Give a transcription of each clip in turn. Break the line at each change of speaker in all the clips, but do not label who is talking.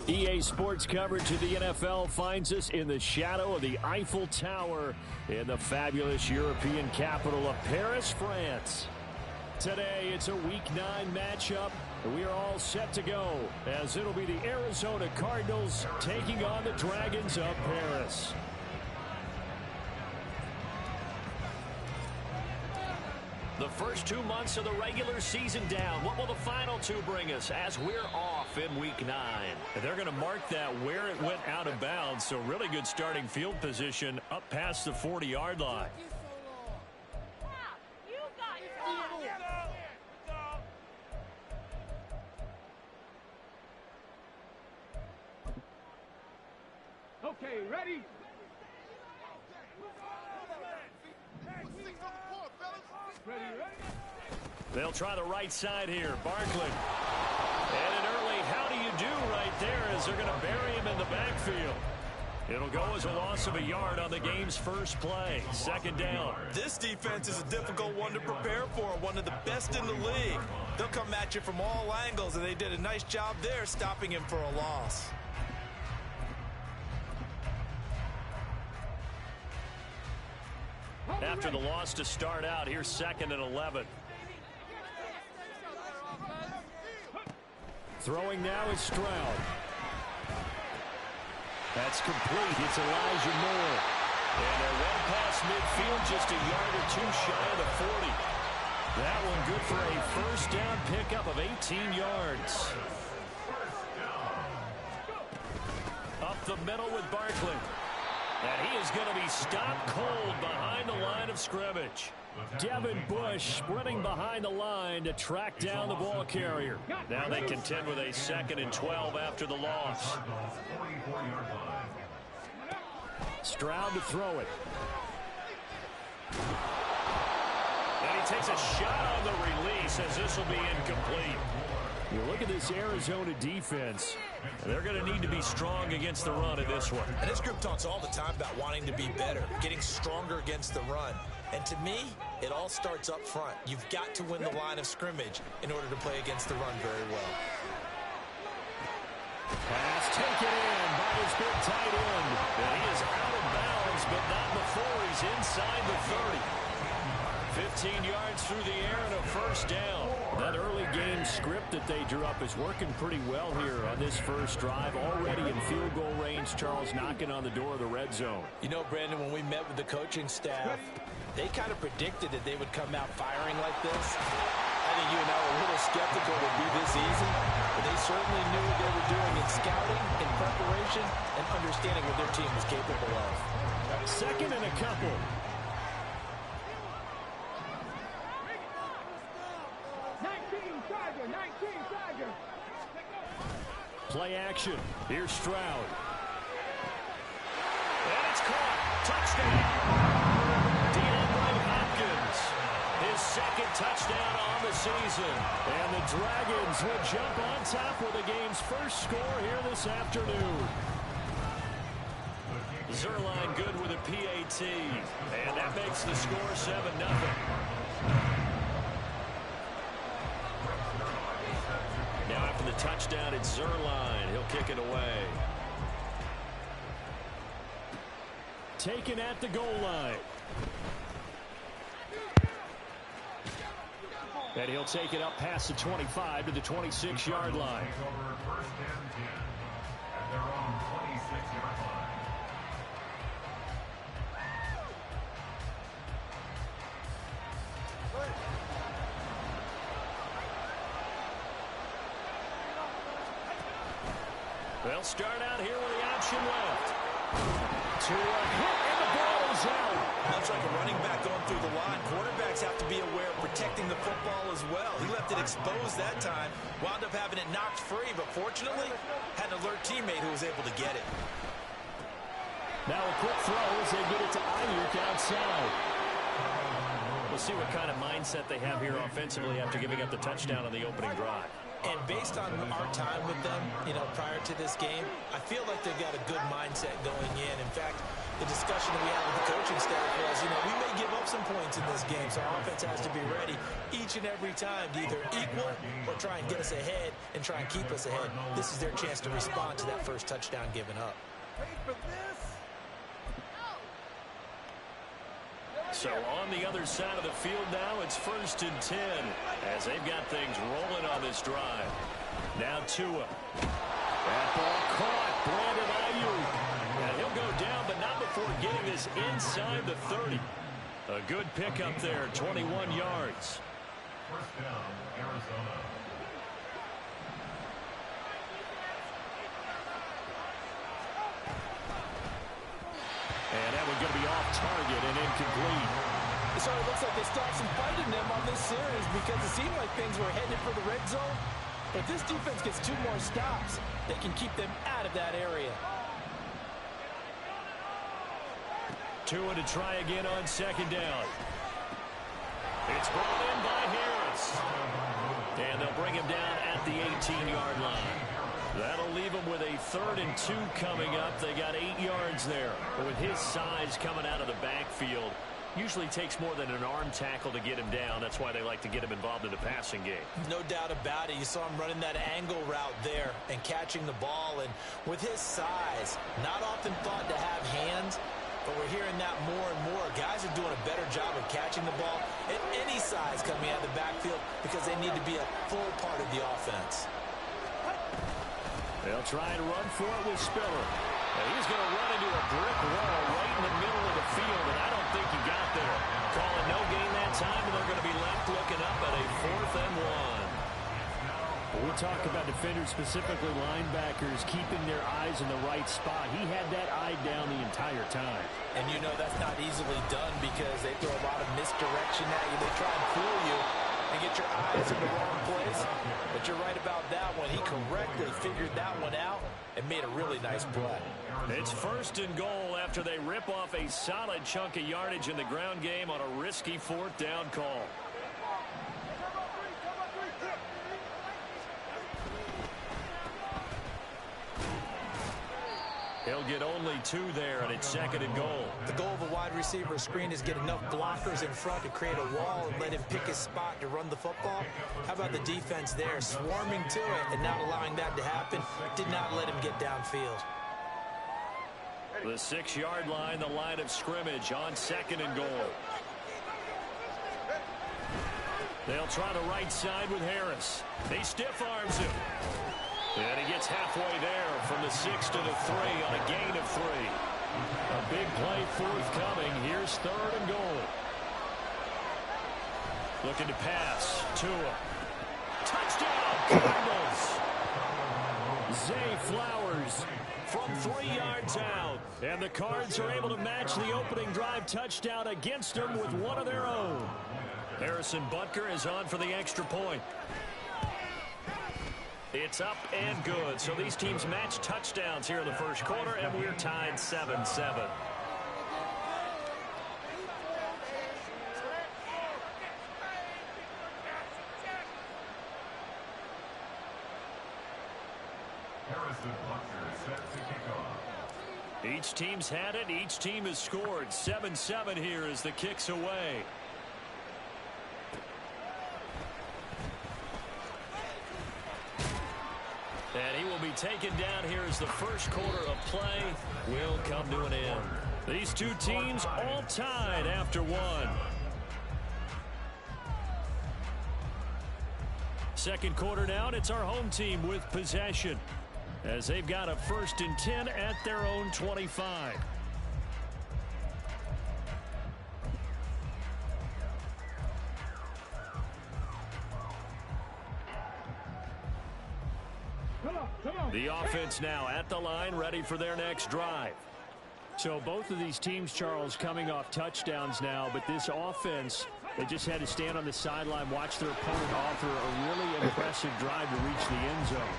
EA Sports coverage of the NFL finds us in the shadow of the Eiffel Tower in the fabulous European capital of Paris, France. Today, it's a Week 9 matchup, and we are all set to go, as it'll be the Arizona Cardinals taking on the Dragons of Paris. The first 2 months of the regular season down. What will the final 2 bring us as we're off in Week 9? They're going to mark that where it went out of bounds, so really good starting field position up past the 40-yard line.
Okay, ready?
They'll try the right side here. Barkley. And an early how do you do right there as they're going to bury him in the backfield. It'll go as a loss of a yard on the game's first play. Second down.
This defense is a difficult one to prepare for. One of the best in the league. They'll come at you from all angles, and they did a nice job there stopping him for a loss.
After the loss to start out, here's 2nd and 11. Throwing now is Stroud. That's complete. It's Elijah Moore. And they're well past midfield, just a yard or 2 shy of the 40. That one good for a first down pickup of 18 yards. Up the middle with Barkley. And he is going to be stopped cold behind the line of scrimmage. Devin Bush sprinting behind the line to track down the ball carrier. Now they contend with a 2nd and 12 after the loss. Stroud to throw it. And he takes a shot on the release as this will be incomplete. You look at this Arizona defense. They're going to need to be strong against the run in this one.
And this group talks all the time about wanting to be better, getting stronger against the run. And to me, it all starts up front. You've got to win the line of scrimmage in order to play against the run very well.
Pass taken in by his big tight end. And he is out of bounds, but not before he's inside the 30. 15 yards through the air and a first down. That early game script that they drew up is working pretty well here on this first drive. Already in field goal range, Charles knocking on the door of the red zone.
You know, Brandon, when we met with the coaching staff, they kind of predicted that they would come out firing like this. I think you and I were a little skeptical it would be this easy, but they certainly knew what they were doing in scouting, in preparation, and understanding what their team was capable of.
2nd and a couple. Play action. Here's Stroud. And it's caught. Touchdown. DeAndre Hopkins. His 2nd touchdown on the season. And the Dragons will jump on top with the game's first score here this afternoon. Zerline good with a PAT. And that makes the score 7-0. Now after the touchdown, it's Zerline. He'll kick it away. Taken at the goal line. And he'll take it up past the 25 to the 26-yard line. They'll start out here with the option left. To a hit, and the ball is out.
Much like a running back going through the line, quarterbacks have to be aware of protecting the football as well. He left it exposed that time, wound up having it knocked free, but fortunately, had an alert teammate who was able to get it.
Now a quick throw as they get it to Ayuk outside. We'll see what kind of mindset they have here offensively after giving up the touchdown on the opening drive.
And based on our time with them, prior to this game, I feel like they've got a good mindset going in. In fact, the discussion that we had with the coaching staff was, we may give up some points in this game, so our offense has to be ready each and every time to either equal or try and get us ahead and try and keep us ahead. This is their chance to respond to that first touchdown given up.
So on the other side of the field now, it's 1st and 10 as they've got things rolling on this drive. Now Tua. That ball caught. Brandon Ayuk. And he'll go down, but not before getting this inside the 30. A good pickup there, 21 yards.
First down, Arizona.
And that one's going to be off target and incomplete.
So it looks like they stopped some fight in them on this series because it seemed like things were headed for the red zone. But if this defense gets 2 more stops, they can keep them out of that area.
Tua to try again on 2nd down. It's brought in by Harris. And they'll bring him down at the 18-yard line. That'll leave him with a 3rd and 2 coming up. They got 8 yards there. But with his size coming out of the backfield, usually takes more than an arm tackle to get him down. That's why they like to get him involved in the passing game.
No doubt about it. You saw him running that angle route there and catching the ball. And with his size, not often thought to have hands, but we're hearing that more and more. Guys are doing a better job of catching the ball at any size coming out of the backfield because they need to be a full part of the offense.
They'll try and run for it with Spiller. And he's going to run into a brick wall right in the middle of the field, and I don't think he got there. Calling no gain that time, and they're going to be left looking up at a 4th and 1.
We talk about defenders, specifically linebackers, keeping their eyes in the right spot. He had that eye down the entire time.
And that's not easily done because they throw a lot of misdirection at you. They try and fool you and get your eyes in the wrong place. But you're right about that one. He correctly figured that one out and made a really nice play.
It's 1st and goal after they rip off a solid chunk of yardage in the ground game on a risky 4th down call. He'll get only 2 there, and it's 2nd and goal.
The goal of a wide receiver screen is get enough blockers in front to create a wall and let him pick his spot to run the football. How about the defense there, swarming to it and not allowing that to happen? Did not let him get downfield.
The 6-yard line, the line of scrimmage on 2nd and goal. They'll try the right side with Harris. He stiff arms him. And he gets halfway there from the 6 to the 3 on a gain of 3. A big play forthcoming. Here's 3rd and goal. Looking to pass. Tua. Touchdown, Cardinals. Zay Flowers from 3 yards out. And the Cards are able to match the opening drive touchdown against them with one of their own. Harrison Butker is on for the extra point. It's up and good. So these teams match touchdowns here in the 1st quarter, and we're tied 7-7. Each team's had it. Each team has scored. 7-7 here as the kick's away. And he will be taken down here as the 1st quarter of play will come to an end. These 2 teams all tied after 1. 2nd quarter now, and it's our home team with possession as they've got a 1st and 10 at their own 25. The offense now at the line, ready for their next drive.
So both of these teams, Charles, coming off touchdowns now, but this offense, they just had to stand on the sideline, watch their opponent offer a really impressive drive to reach the end zone.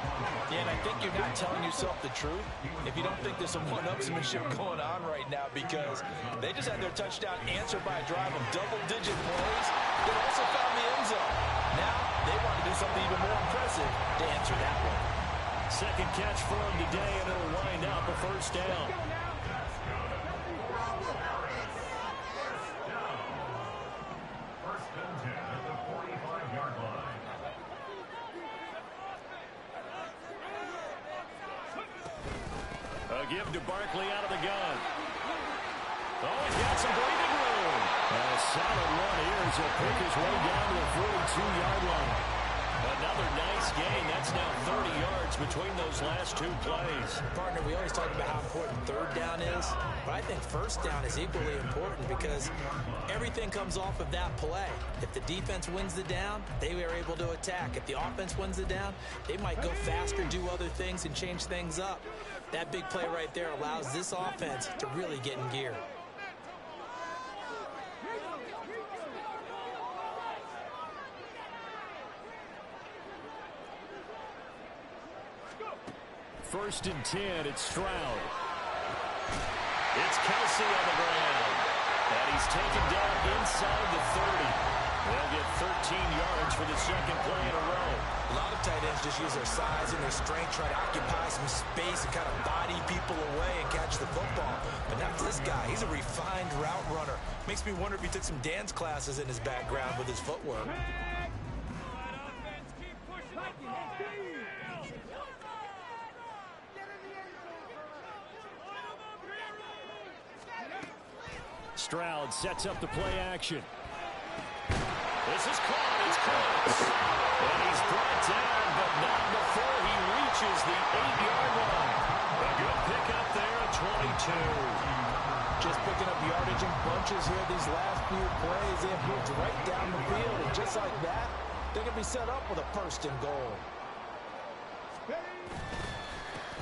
Yeah, and I think you're not telling yourself the truth if you don't think there's some one-upsmanship going on right now, because they just had their touchdown answered by a drive of double-digit plays that also found the end zone. Now they want to do something even more impressive to answer that one.
Second catch for him today, and it'll wind up a first down.
First and 10 at the 45-yard line.
A give to Barkley out of the gun. Oh, he's got some breathing room. A solid run here as he'll pick his way down to the 42-yard line. Another nice gain. That's now 30 yards between those last two plays.
Partner, we always talk about how important third down is, but I think first down is equally important because everything comes off of that play. If the defense wins the down, they are able to attack. If the offense wins the down, they might go faster, do other things, and change things up. That big play right there allows this offense to really get in gear.
First and 10, it's Stroud. It's Kelsey on the ground. And he's taken down inside the 30. They'll get 13 yards for the second play in a row.
A lot of tight ends just use their size and their strength, try to occupy some space and kind of body people away and catch the football. But not this guy. He's a refined route runner. Makes me wonder if he took some dance classes in his background with his footwork.
Stroud sets up the play action. This is caught. It's close. And he's brought down, but not before he reaches the 8-yard line. A good pickup there at 22.
Just picking up yardage in bunches here these last few plays. They have moved right down the field, and just like that, they're going to be set up with a first and goal.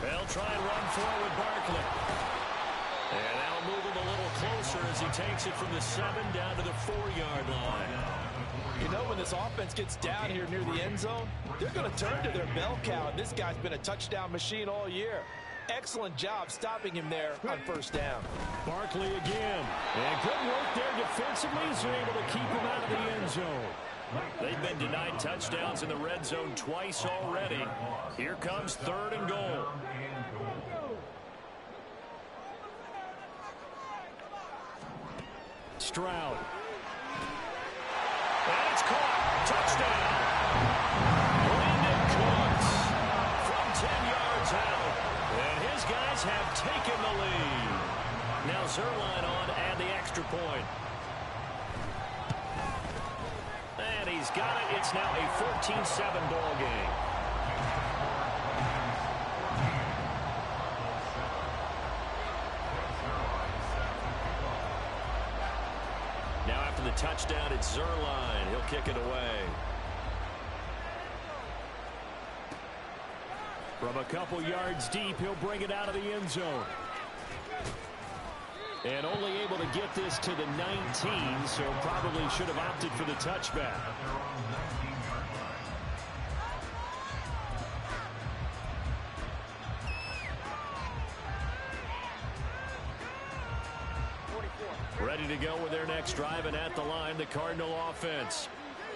They'll try and run forward Barkley. And that'll move him a little closer as he takes it from the 7 down to the 4-yard line.
You know, when this offense gets down here near the end zone, they're going to turn to their bell cow. And this guy's been a touchdown machine all year. Excellent job stopping him there on first down.
Barkley again. And good work there defensively as they're able to keep him out of the end zone. They've been denied touchdowns in the red zone twice already. Here comes 3rd and goal. Stroud. And it's caught. Touchdown. Brandon Cooks from 10 yards out. And his guys have taken the lead. Now Zerline on to add the extra point. And he's got it. It's now a 14-7 ball game. The touchdown, it's Zerline. He'll kick it away. From a couple yards deep, he'll bring it out of the end zone. And only able to get this to the 19, so probably should have opted for the touchback. Ready to go with their next drive, and at the line, the Cardinal offense.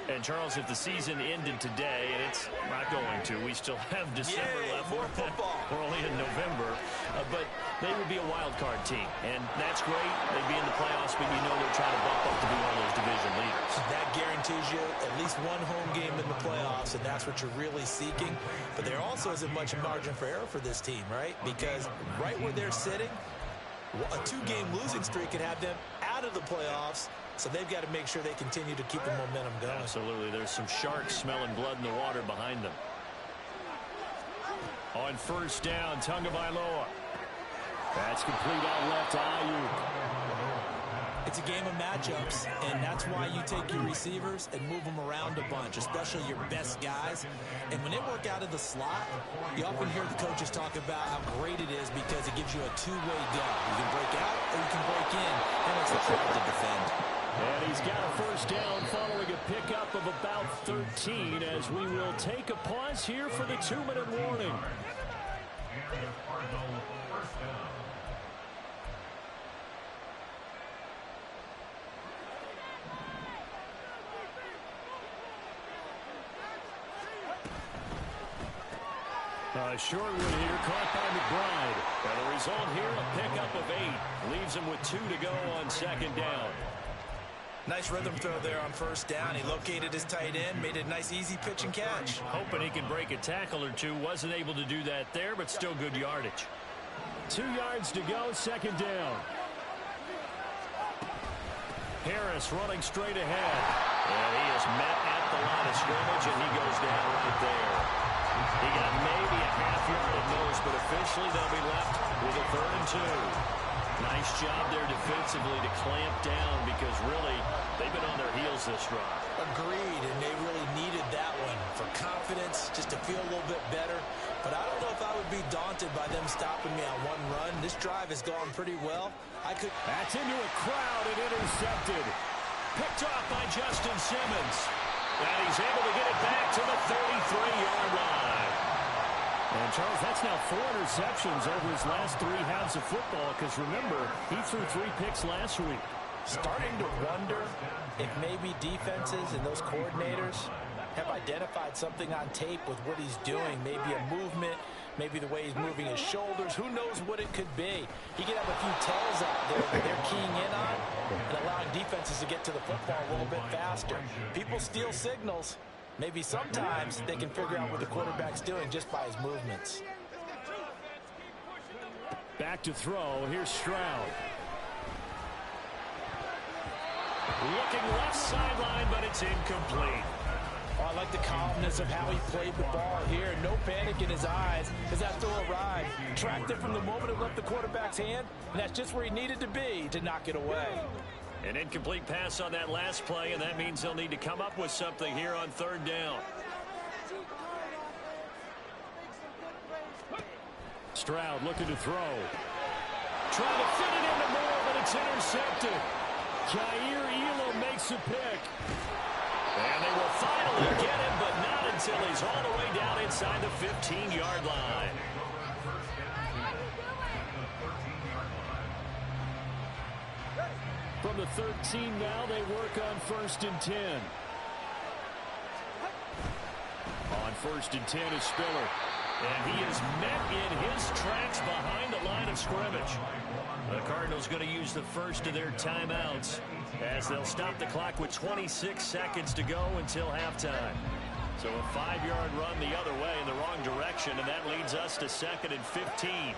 And, Charles, if the season ended today, and it's not going to, we still have December left.
More football.
We're only in November. But they would be a wild card team, and that's great. They'd be in the playoffs, but you know they're trying to bump up to be one of those division leaders. That
Guarantees you at least one home game in the playoffs, and that's what you're really seeking. But there also isn't much margin for error for this team, right? Because right where they're sitting, a 2-game losing streak could have them out of the playoffs, so they've got to make sure they continue to keep the momentum going.
Absolutely. There's some sharks smelling blood in the water behind them. On first down, Tagovailoa. That's complete out left to Ayuk.
It's a game of matchups, and that's why you take your receivers and move them around a bunch, especially your best guys. And when they work out of the slot, you often hear the coaches talk about how great it is because it gives you a two-way go. You can break out or you can break in, and it's hard to defend.
And he's got a first down following a pickup of about 13 as we will take a pause here for the 2-minute warning. A short one here, caught by McBride. And the result here, a pickup of 8. Leaves him with 2 to go on second down.
Nice rhythm throw there on first down. He located his tight end, made a nice easy pitch and catch.
Hoping he can break a tackle or two. Wasn't able to do that there, but still good yardage. 2 yards to go, second down. Harris running straight ahead. And he is met at the line of scrimmage, and he goes down right there. He got maybe a half yard at most, but officially they'll be left with a 3rd and 2. Nice job there defensively to clamp down because really they've been on their heels this drive.
Agreed, and they really needed that one for confidence, just to feel a little bit better. But I don't know if I would be daunted by them stopping me on one run. This drive has gone pretty well.
That's into a crowd and intercepted. Picked off by Justin Simmons. And he's able to get it back to the 33-yard line. And, Charles, that's now 4 interceptions over his last 3 halves of football because, remember, he threw 3 picks last week.
Starting to wonder if maybe defenses and those coordinators have identified something on tape with what he's doing. Maybe a movement, maybe the way he's moving his shoulders. Who knows what it could be? He could have a few tells out there that they're keying in on and allowing defenses to get to the football a little bit faster. People steal signals. Maybe sometimes they can figure out what the quarterback's doing just by his movements.
Back to throw. Here's Stroud. Looking left sideline, but it's incomplete.
Oh, I like the calmness of how he played the ball here. No panic in his eyes as that throw arrived. Tracked it from the moment it left the quarterback's hand, and that's just where he needed to be to knock it away.
An incomplete pass on that last play, and that means they'll need to come up with something here on 3rd down. Stroud looking to throw. Trying to fit it into Moore, but it's intercepted. Jair Elam makes a pick. And they will finally get him, but not until he's all the way down inside the 15-yard line. From the 13 now, they work on 1st and 10. On 1st and 10 is Spiller. And he is met in his tracks behind the line of scrimmage. The Cardinals going to use the first of their timeouts as they'll stop the clock with 26 seconds to go until halftime. So a 5-yard run the other way in the wrong direction, and that leads us to 2nd and 15.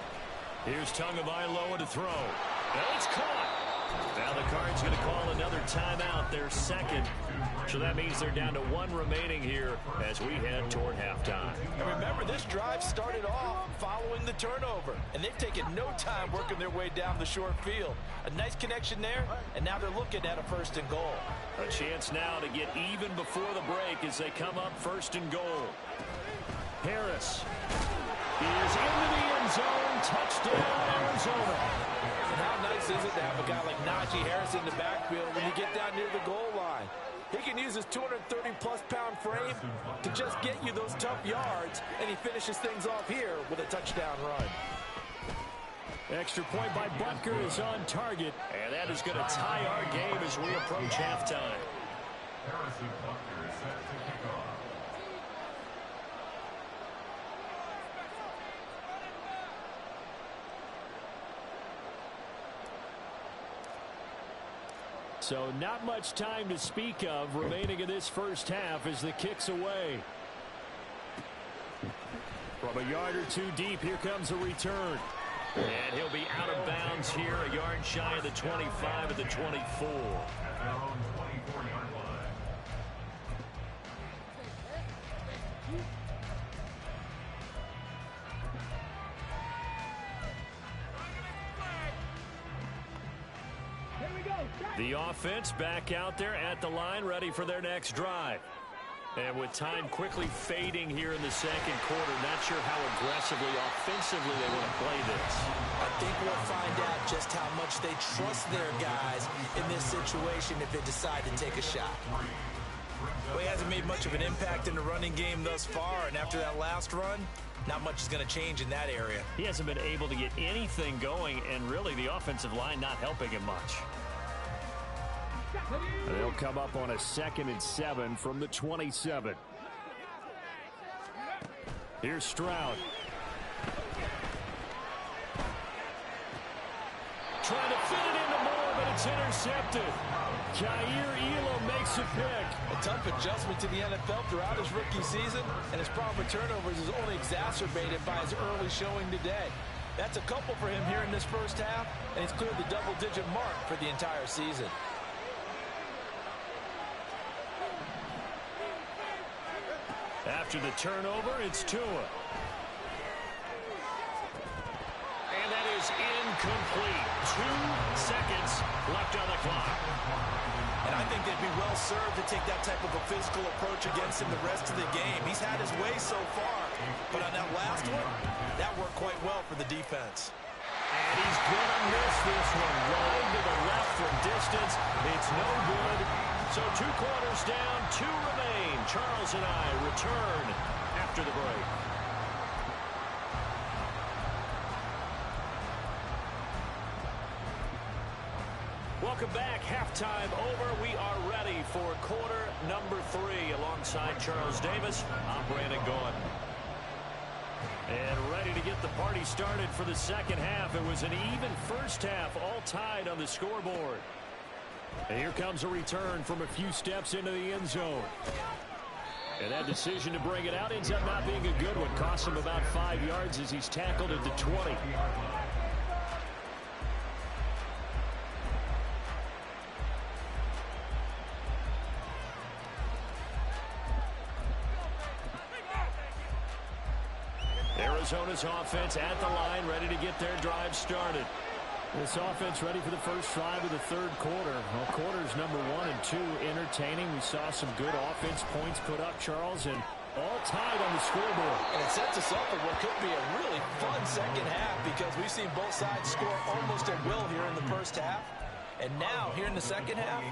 Here's Tagovailoa to throw. And it's caught. Now the Cards going to call another timeout, their 2nd. So that means they're down to 1 remaining here as we head toward halftime.
And remember, this drive started off following the turnover, and they've taken no time working their way down the short field. A nice connection there, and now they're looking at a 1st and goal.
A chance now to get even before the break as they come up 1st and goal. Harris is into the end zone. Touchdown, Arizona.
And how nice is it to have a guy like Najee Harris in the backfield when you get down near the goal line? He can use his 230-plus pound frame to just get you those tough yards, and he finishes things off here with a touchdown run.
Extra point by Butker is on target, and that is going to tie our game as we approach halftime.
Harrison Butker is set to kick off.
So not much time to speak of remaining in this first half as the kick's away. From a yard or 2 deep, here comes a return. And he'll be out of bounds here, a yard shy of the 25 at the 24.
At their own 24-yard line.
The offense back out there at the line, ready for their next drive. And with time quickly fading here in the 2nd quarter, not sure how aggressively, offensively they want to play this.
I think we'll find out just how much they trust their guys in this situation if they decide to take a shot. Well, he hasn't made much of an impact in the running game thus far, and after that last run, not much is going to change in that area.
He hasn't been able to get anything going, and really the offensive line not helping him much. And they'll come up on a 2nd and 7 from the 27. Here's Stroud.
trying to fit it into Moore, but it's intercepted. Jair Elam makes a pick.
A tough adjustment to the NFL throughout his rookie season, and his problem with turnovers is only exacerbated by his early showing today. That's a couple for him here in this first half, and he's cleared the double-digit mark for the entire season.
After the turnover, it's Tua. And that is incomplete. 2 seconds left on the clock.
And I think they'd be well served to take that type of a physical approach against him the rest of the game. He's had his way so far, but on that last one, that worked quite well for the defense.
And he's going to miss this one. Wide to the left from distance. It's no good. So 2 quarters down, 2 remain. Charles and I return after the break. Welcome back. Halftime over. We are ready for quarter number 3. Alongside Charles Davis, I'm Brandon Gaudin. And ready to get the party started for the second half. It was an even first half, all tied on the scoreboard. And here comes a return from a few steps into the end zone. And that decision to bring it out ends up not being a good one. Costs him about 5 yards as he's tackled at the 20. Arizona's offense at the line, ready to get their drive started. This offense ready for the first drive of the third quarter. Well, quarters number 1 and 2 entertaining. We saw some good offense points put up, Charles, and all tied on the scoreboard.
And it sets us up for what could be a really fun second half because we've seen both sides score almost at will here in the first half. And now, here in the second half,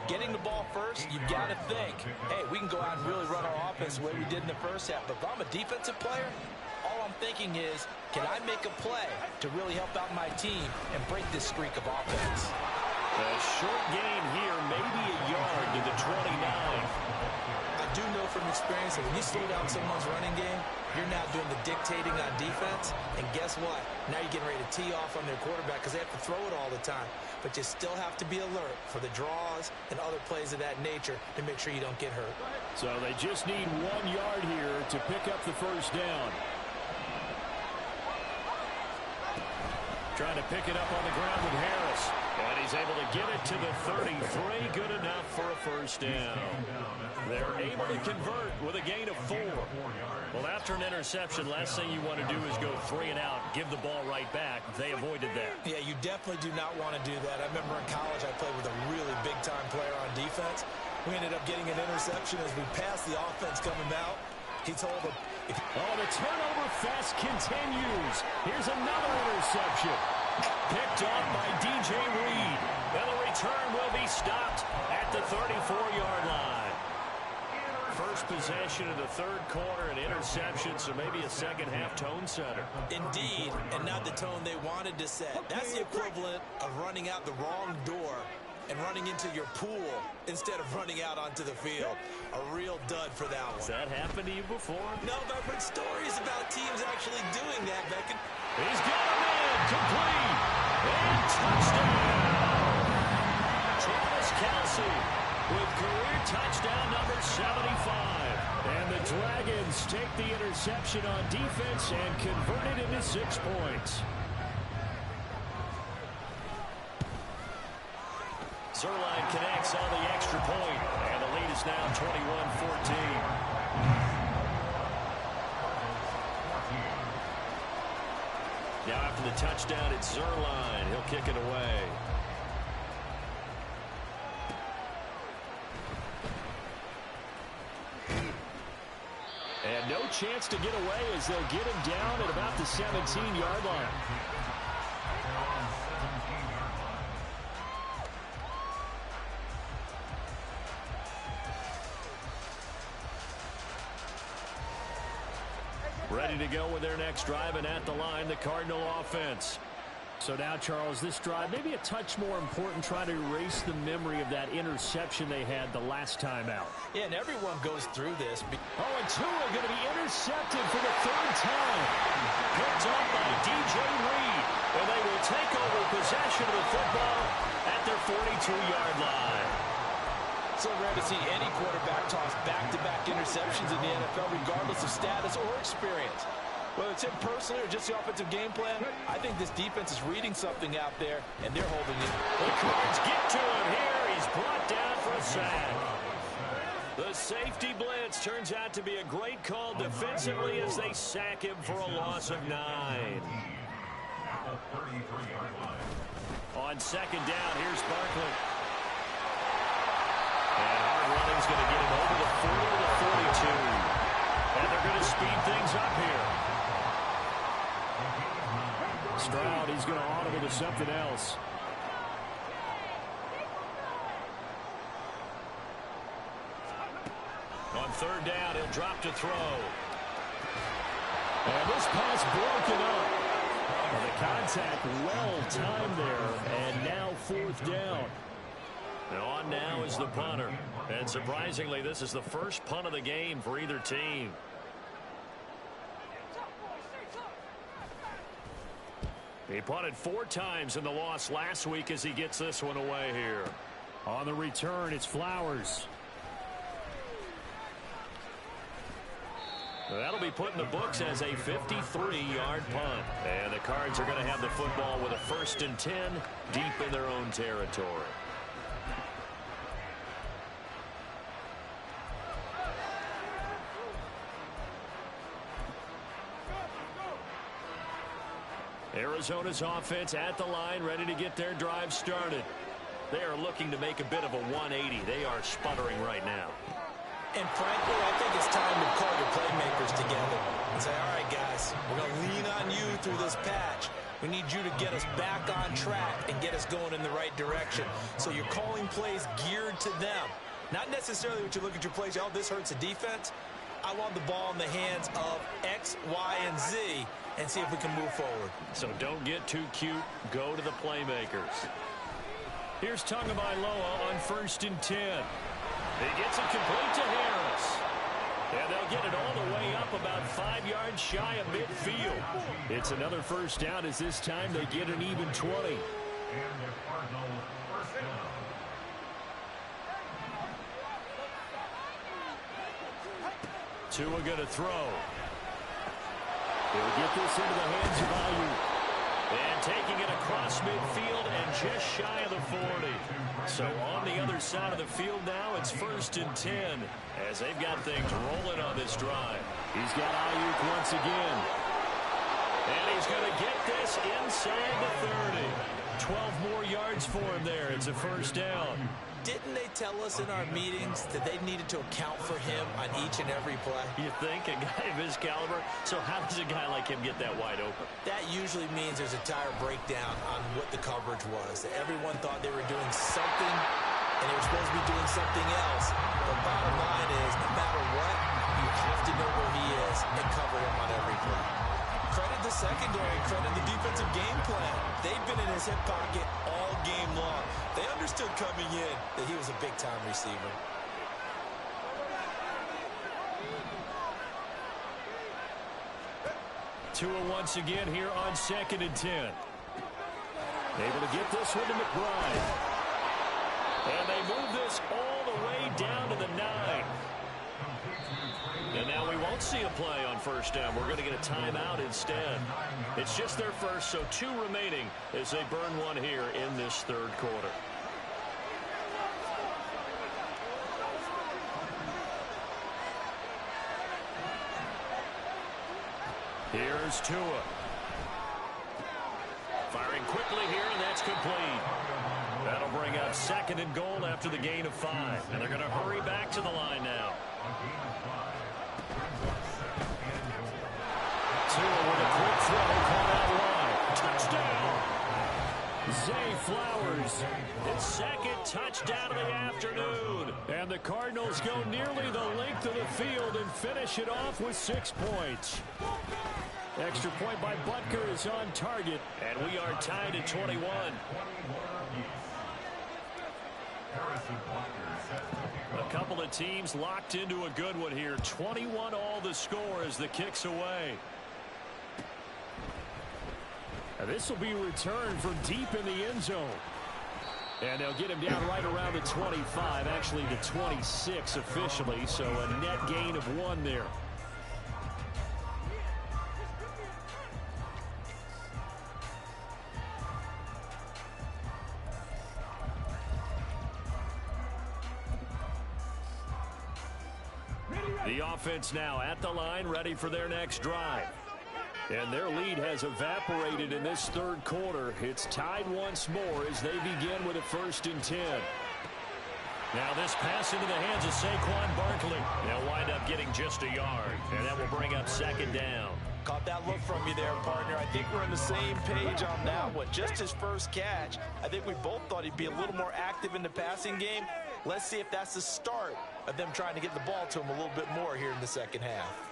getting the ball first, you've got to think, hey, we can go out and really run our offense the way we did in the first half. But if I'm a defensive player, all I'm thinking is, can I make a play to really help out my team and break this streak of offense?
A short gain here, maybe a yard to the 29.
I do know from experience that when you slow down someone's running game, you're now doing the dictating on defense. And guess what? Now you're getting ready to tee off on their quarterback because they have to throw it all the time. But you still have to be alert for the draws and other plays of that nature to make sure you don't get hurt.
So they just need 1 yard here to pick up the first down. Trying to pick it up on the ground with Harris. And he's able to get it to the 33. Good enough for a first down. They're able to convert with a gain of 4. Well, after an interception, last thing you want to do is go 3 and out, give the ball right back. They avoided that.
Yeah, you definitely do not want to do that. I remember in college I played with a really big-time player on defense. We ended up getting an interception as we passed the offense coming out. He told him.
Oh, the turnover fest continues. Here's another interception. Picked off by DJ Reed. And the return will be stopped at the 34-yard line. First possession of the third quarter, an interception, so maybe a second-half tone setter.
Indeed, and not the tone they wanted to set. That's the equivalent of running out the wrong door and running into your pool instead of running out onto the field. A real dud for that one.
Has that happened to you before?
No, but I've heard stories about teams actually doing that, Beckham.
He's got him in, complete, and touchdown! Travis Kelce with career touchdown number 75. And the Dragons take the interception on defense and convert it into 6 points. Zerline connects on the extra point, and the lead is now 21-14. Now after the touchdown, it's Zerline. He'll kick it away. And no chance to get away as they'll get him down at about the 17-yard line. Ready to go with their next drive, and at the line, the Cardinal offense. So now, Charles, this drive maybe a touch more important, trying to erase the memory of that interception they had the last time out.
Yeah, and everyone goes through this.
Oh, and Tua going to be intercepted for the 3rd time. Picked up by DJ Reed. And they will take over possession of the football at their 42-yard line.
So rare to see any quarterback toss back-to-back interceptions in the NFL, regardless of status or experience. Whether it's him personally or just the offensive game plan, I think this defense is reading something out there, and they're holding it.
The Cards get to him here. He's brought down for a sack. The safety blitz turns out to be a great call defensively as they sack him for a loss of 9. On second down, here's Barkley. And hard running's going to get him over the 40 to the 42. And they're going to speed things up here.
Stroud, he's going to audible to something else.
On third down, he'll drop to throw.
And this pass broken up. Well, the contact well timed there, and now fourth down.
Now on now is the punter. And surprisingly, this is the first punt of the game for either team. He punted 4 times in the loss last week as he gets this one away here.
On the return, it's Flowers.
That'll be put in the books as a 53-yard punt. And the Cards are going to have the football with a 1st and 10 deep in their own territory. Arizona's offense at the line, ready to get their drive started. They are looking to make a bit of a 180. They are sputtering right now.
And frankly, I think it's time to call your playmakers together and say, all right, guys, we're going to lean on you through this patch. We need you to get us back on track and get us going in the right direction. So you're calling plays geared to them. Not necessarily what you look at your plays, oh, this hurts the defense. I want the ball in the hands of X, Y, and Z and see if we can move forward.
So don't get too cute. Go to the playmakers. Here's Tagovailoa on 1st and 10. He gets it complete to Harris. And they'll get it all the way up about 5 yards shy of midfield.
It's another first down as this time they get an even 20.
And the Cardinals first down.
Tua going to throw.
They'll get this into the hands of Ayuk.
And taking it across midfield and just shy of the 40. So on the other side of the field now, it's 1st and 10 as they've got things rolling on this drive.
He's got Ayuk once again.
And he's going to get this inside the 30. 12 more yards for him there. It's a first down.
Didn't they tell us in our meetings that they needed to account for him on each and every play?
You think? A guy of his caliber? So how does a guy like him get that wide open?
That usually means there's a tire breakdown on what the coverage was. That everyone thought they were doing something, and they were supposed to be doing something else. The bottom line is, no matter what, you have to know where he is and cover him on every play. Credit the secondary, credit the defensive game plan. They've been in his hip pocket all game long. They understood coming in that he was a big-time receiver.
Tua once again here on 2nd and 10.
Able to get this one to McBride.
And they move this all the way down to the 9. And now we won't see a play on first down. We're going to get a timeout instead. It's just their first, so 2 remaining as they burn one here in this third quarter. Here's Tua. Firing quickly here, and that's complete. That'll bring up 2nd and goal after the gain of 5. And they're going to hurry back to the line now. Tua with a quick throw, caught out wide. Touchdown! Zay Flowers, his 2nd touchdown of the afternoon.
And the Cardinals go nearly the length of the field and finish it off with 6 points. Extra point by Butker is on target.
And we are tied at 21. A couple of teams locked into a good one here. 21 all the score as the kick's away.
This will be returned from deep in the end zone. And they'll get him down right around the 25, actually the 26 officially, so a net gain of 1 there. The offense now at the line, ready for their next drive. And their lead has evaporated in this third quarter. It's tied once more as they begin with a 1st and 10. Now this pass into the hands of Saquon Barkley. They'll wind up getting just a yard, and that will bring up 2nd down.
Caught that look from you there, partner. I think we're on the same page on that one. Just his first catch. I think we both thought he'd be a little more active in the passing game. Let's see if that's the start of them trying to get the ball to him a little bit more here in the second half.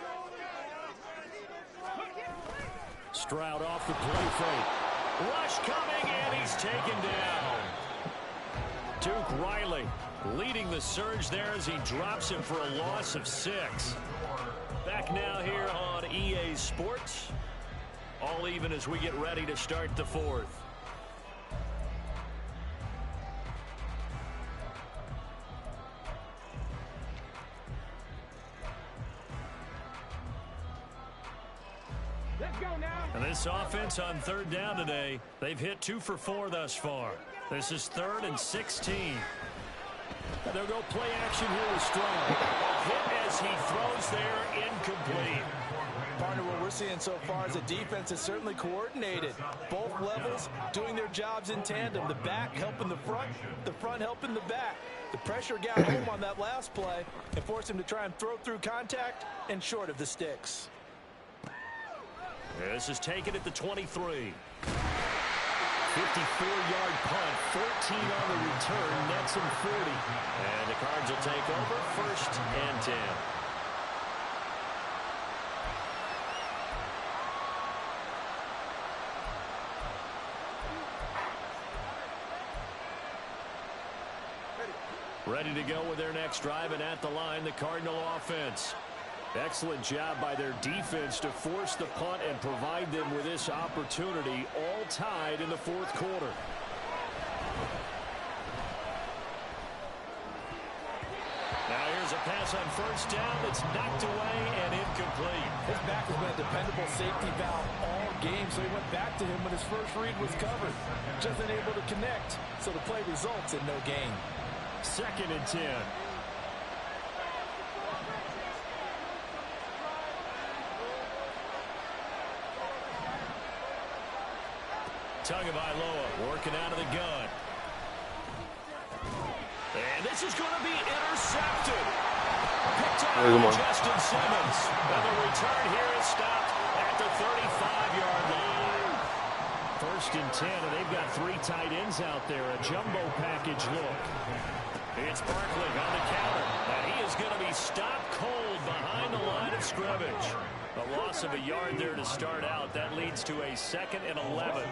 Stroud off the play fake. Rush coming, and he's taken down. Duke Riley leading the surge there as he drops him for a loss of 6. Back now here on EA Sports. All even as we get ready to start the 4th. And this offense on 3rd down today, they've hit 2 for 4 thus far. This is 3rd and 16. They'll go play action here with Stroud. Hit as he throws there, incomplete.
Partner, what we're seeing so far is the defense is certainly coordinated. Both levels doing their jobs in tandem. The back helping the front helping the back. The pressure got home on that last play and forced him to try and throw through contact and short of the sticks.
This is taken at the 23. 54-yard punt, 14 on the return, nets him 40. And the Cards will take over, 1st and 10. Ready to go with their next drive, and at the line, the Cardinal offense. Excellent job by their defense to force the punt and provide them with this opportunity, all tied in the 4th quarter. Now here's a pass on 1st down that's knocked away and incomplete.
His back has been a dependable safety valve all game, so he went back to him when his first read was covered. Just unable to connect, so the play results in no gain.
2nd and 10. Tagovailoa working out of the gun. And this is going to be intercepted. Picked up by Justin Simmons. And the return here is stopped at the 35-yard line. 1st and 10, and they've got 3 tight ends out there. A jumbo package look. It's Barkley on the counter. And he is going to be stopped cold behind the line of scrimmage. A loss of a yard there to start out. That leads to a 2nd and 11.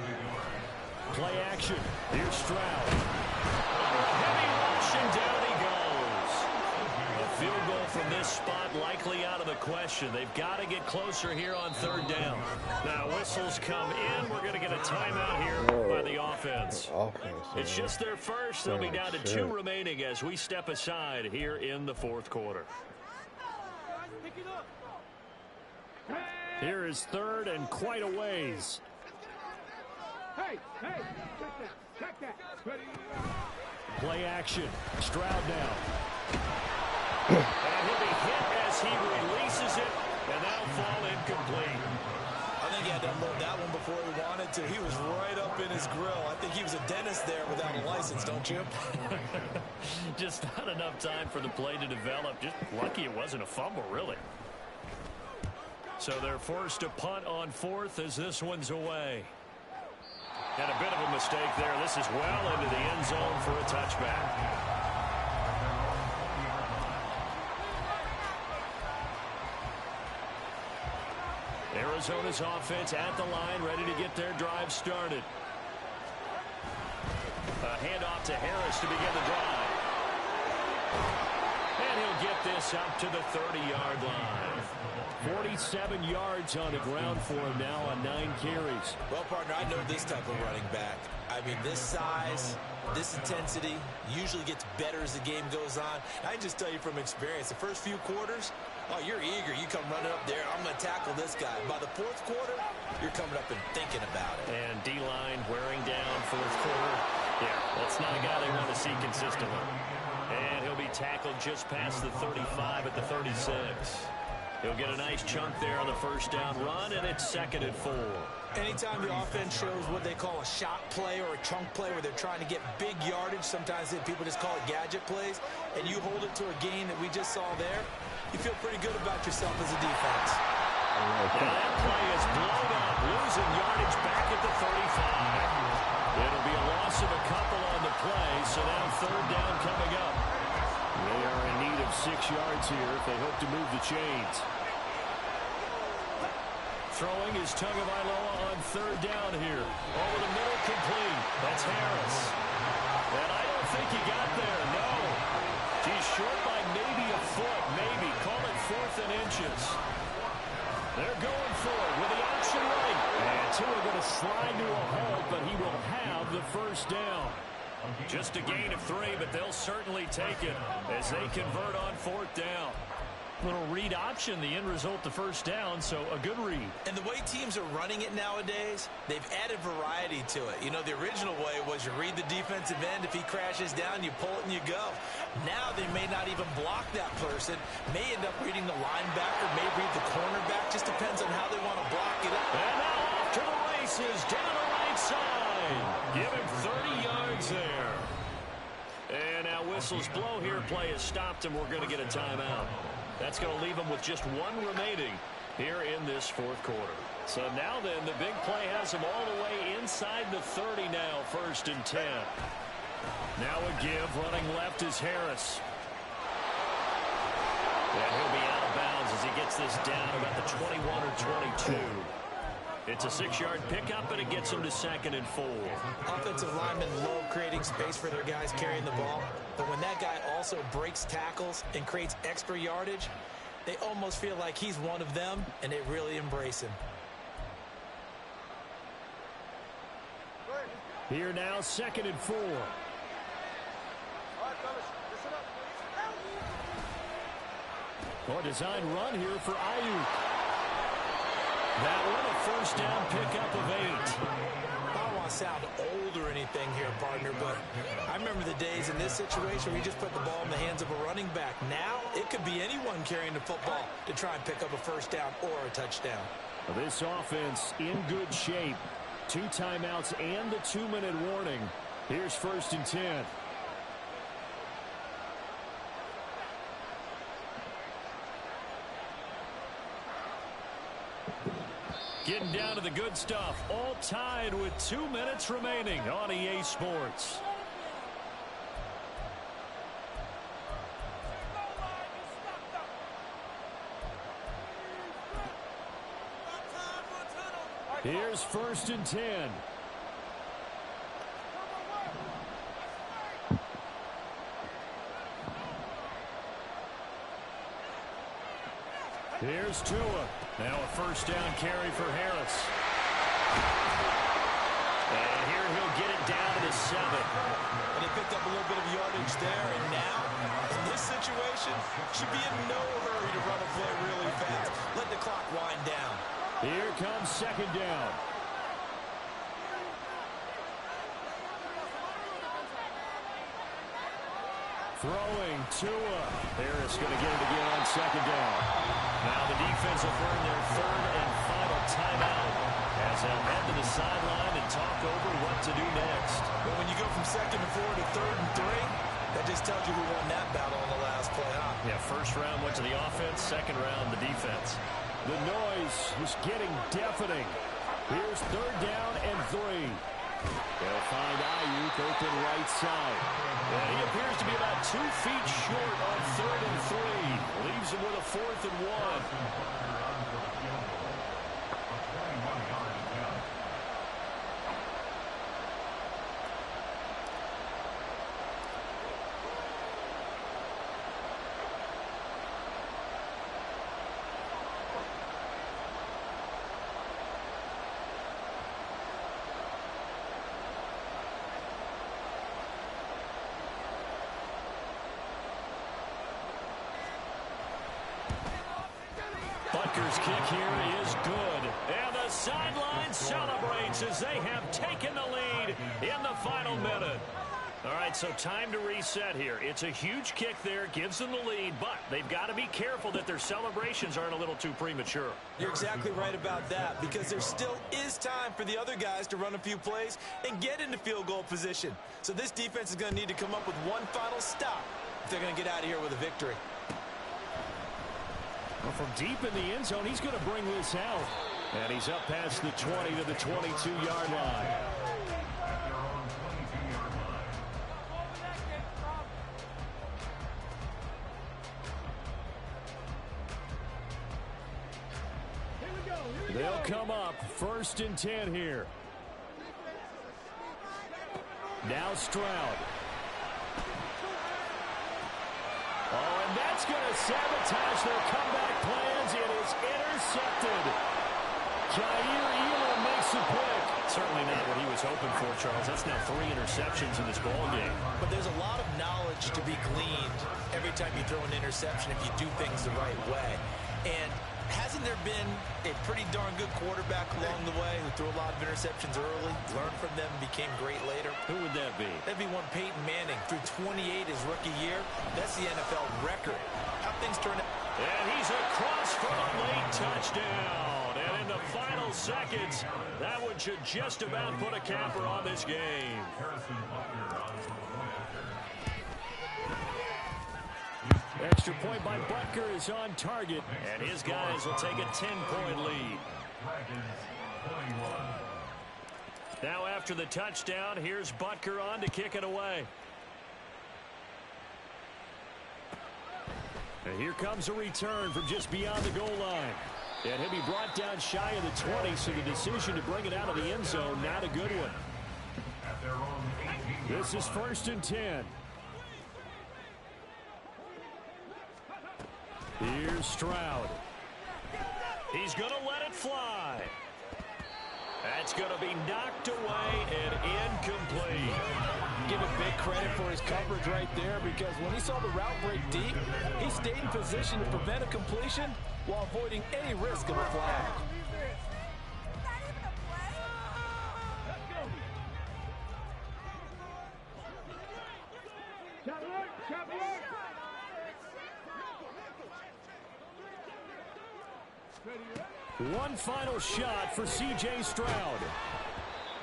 Play action. Here's Stroud. Heavy rush, and down he goes. A field goal from this spot likely out of the question. They've got to get closer here on 3rd down. Now whistles come in. We're going to get a timeout here by the offense. It's just their first. They'll be down to 2 remaining as we step aside here in the 4th quarter. Here is 3rd and quite a ways. Check that. Play action. Stroud now. And he'll be hit as he releases it, and that'll fall incomplete.
I think he had to unload that one before he wanted to. He was right up in his grill. I think he was a dentist there without a license, don't you?
Just not enough time for the play to develop. Just lucky it wasn't a fumble, really. So they're forced to punt on 4th as this one's away. And a bit of a mistake there. This is well into the end zone for a touchback. Arizona's offense at the line, ready to get their drive started. A handoff to Harris to begin the drive. And he'll get
this up to the 30-yard line.
47 yards on the ground for him now on 9 carries.
Well, partner, I know this type of running back. I mean, this size, this intensity usually gets better as the game goes on. I can just tell you from experience, the first few quarters, oh, you're eager. You come running up there, I'm going to tackle this guy. By the fourth quarter, you're coming up and thinking about it.
And D-line wearing down fourth quarter. Yeah, that's not a guy they want to see consistently. And he'll be tackled just past the 35 at the 36. He'll get a nice chunk there on the first down run, and it's 2nd and 4.
Anytime the offense shows what they call a shot play or a chunk play where they're trying to get big yardage, sometimes people just call it gadget plays, and you hold it to a gain that we just saw there, you feel pretty good about yourself as a defense.
Now that play is blown up, losing yardage back at the 35. It'll be a loss of a couple on the play, so now 3rd down coming up.
They are in need of 6 yards here if they hope to move the chains.
Throwing is Tagovailoa on 3rd down here. Over the middle, complete. That's Harris. And I don't think he got there, no. He's short by maybe a foot, maybe. Call it 4th and inches. They're going for it with the option right.
And Tua going to slide to a halt, but he will have the first down.
Just a gain of 3, but they'll certainly take it as they convert on 4th down.
Little read option, the end result, the first down, so a good read.
And the way teams are running it nowadays, they've added variety to it. You know, the original way was you read the defensive end. If he crashes down, you pull it and you go. Now they may not even block that person, may end up reading the linebacker, may read the cornerback. Just depends on how they want to block it.
And now off to the races, down the right side. Give him 30 yards there. And now whistles blow here. Play is stopped, and we're going to get a timeout. That's going to leave them with just 1 remaining here in this 4th quarter. So now then, the big play has them all the way inside the 30 now, 1st and 10. Now a give, running left is Harris. And he'll be out of bounds as he gets this down about the 21 or 22. It's a 6-yard pickup, and it gets him to 2nd and 4.
Offensive linemen love creating space for their guys carrying the ball. But when that guy also breaks tackles and creates extra yardage, they almost feel like he's one of them, and they really embrace him.
Here now, 2nd and 4. A design run here for Ayuk.
That one a first down pickup of 8.
I don't want to sound old or anything here, partner, but I remember the days in this situation where you just put the ball in the hands of a running back. Now, it could be anyone carrying the football to try and pick up a first down or a touchdown.
This offense in good shape. 2 timeouts and the 2-minute warning. Here's 1st and 10.
Getting down to the good stuff. All tied with 2 minutes remaining on EA Sports.
Here's 1st and 10. Here's Tua.
Now a first down carry for Harris. And here he'll get it down to the 7.
And he picked up a little bit of yardage there, and now, in this situation, should be in no hurry to run a play really fast. Let the clock wind down.
Here comes 2nd down. Throwing Tua.
Harris going to get it again on 2nd down. Now the defense will burn their 3rd and final timeout as they'll head to the sideline and talk over what to do next.
But when you go from 2nd and 4 to 3rd and 3, that just tells you who won that battle on the last play, huh?
Yeah, first round went to the offense, second round the defense.
The noise is getting deafening. Here's 3rd down and 3. They'll find Ayuk open right side.
And he appears to be about 2 feet short on 3rd and 3. Leaves him with a 4th and 1. Rutgers kick here is good. And the sideline celebrates as they have taken the lead in the final minute. All right, so time to reset here. It's a huge kick there, gives them the lead, but they've got to be careful that their celebrations aren't a little too premature.
You're exactly right about that, because there still is time for the other guys to run a few plays and get into field goal position. So this defense is going to need to come up with one final stop if they're going to get out of here with a victory.
Well, from deep in the end zone, he's going to bring this out. And he's up past the 20 to the 22-yard line. They'll come up 1st and 10 here. Now Stroud. Oh, and that's going to sabotage their comeback plans. It is intercepted. Jair Elam makes the pick. Certainly not what he was hoping for, Charles. That's now 3 interceptions in this ballgame.
But there's a lot of knowledge to be gleaned every time you throw an interception if you do things the right way. And hasn't there been a pretty darn good quarterback along the way who threw a lot of interceptions early, learned from them, became great later?
Who would that be?
That'd be one Peyton Manning. Threw 28 his rookie year. That's the NFL record. How things turn out.
And he's across for a late touchdown. And in the final seconds, that one should just about put a capper on this game. Extra point by Butker is on target, and his guys will take a 10-point lead. Now after the touchdown, here's Butker on to kick it away. And here comes a return from just beyond the goal line. And he'll be brought down shy of the 20, so the decision to bring it out of the end zone, not a good one. This is 1st and 10. Here's Stroud. He's going to let it fly. That's going to be knocked away and incomplete.
Give him big credit for his coverage right there, because when he saw the route break deep, he stayed in position to prevent a completion while avoiding any risk of a flag.
One final shot for C.J. Stroud.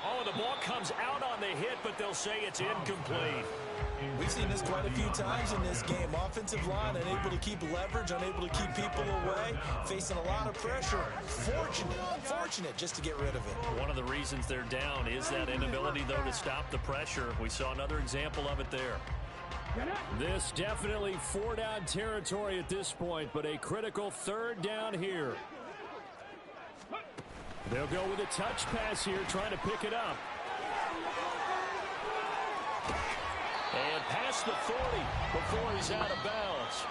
Oh, the ball comes out on the hit, but they'll say it's incomplete.
We've seen this quite a few times in this game. Offensive line unable to keep leverage, unable to keep people away, facing a lot of pressure. Fortunate just to get rid of it.
One of the reasons they're down is that inability, though, to stop the pressure. We saw another example of it there. This definitely 4-down territory at this point, but a critical 3rd down here. They'll go with a touch pass here, trying to pick it up. And past the 40 before he's out of bounds.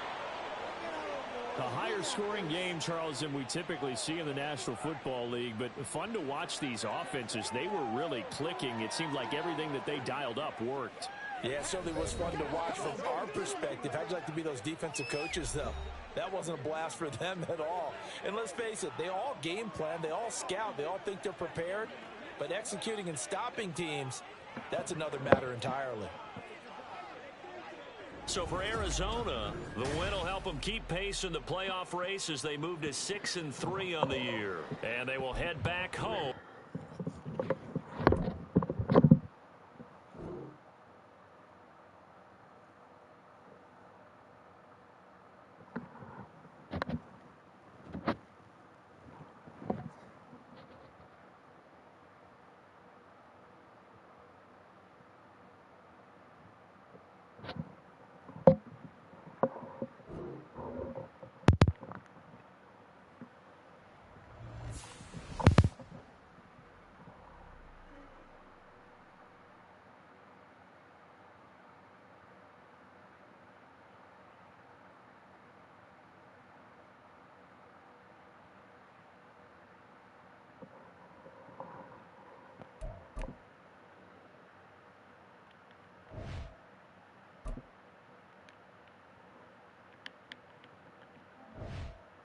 A higher scoring game, Charles, than we typically see in the National Football League, but fun to watch these offenses. They were really clicking. It seemed like everything that they dialed up worked.
Yeah, it certainly was fun to watch from our perspective. How'd you like to be those defensive coaches, though? That wasn't a blast for them at all. And let's face it, they all game plan, they all scout, they all think they're prepared. But executing and stopping teams, that's another matter entirely.
So for Arizona, the win will help them keep pace in the playoff race as they move to 6-3 on the year. And they will head back home.